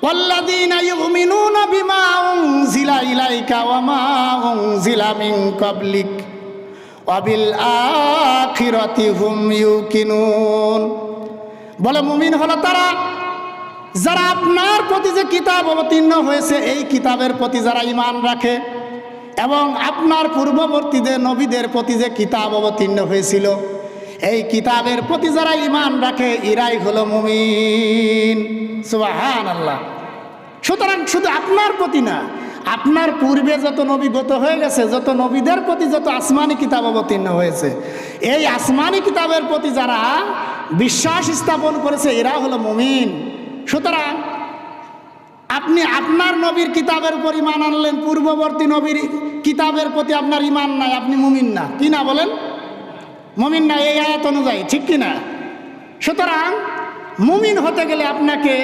ওয়াল্লাযীনা ইউমিনুনা বিমা উনজিলা ইলাইকা ওয়া মা উনজিলা মিন ক্বাবলিক ওয়া বিল আখিরাতি হুম ইউকিনুন। বলে মুমিন হলো তারা যারা আপনার প্রতি যে কিতাব অবতীর্ণ হয়েছে এই কিতাবের প্রতি যারা ঈমান রাখে, এবং আপনার পূর্ববর্তী যে নবীদের প্রতি যে কিতাব অবতীর্ণ হয়েছিল এই কিতাবের প্রতি যারা ঈমান রাখে এরাই হলো মুমিন। সুবহানাল্লাহ। সুতরাং শুধু আপনার প্রতি না, আপনার পূর্বে যত নবী গত হয়ে গেছে, যত নবীদের প্রতি যত আসমানি কিতাব অবতীর্ণ হয়েছে এই আসমানি কিতাবের প্রতি যারা বিশ্বাস স্থাপন করেছে এরা হলো মুমিন। সুতরাং আপনি আপনার নবীর কিতাবের উপর ঈমান আনলেন, পূর্ববর্তী নবীর কিতাবের প্রতি আপনার ঈমান নাই, আপনি মুমিন না। কি না বলেন? মুমিন না এই আয়াত অনুযায়ী, ঠিক কি না? সুতরাং মুমিন হতে গেলে আপনাকে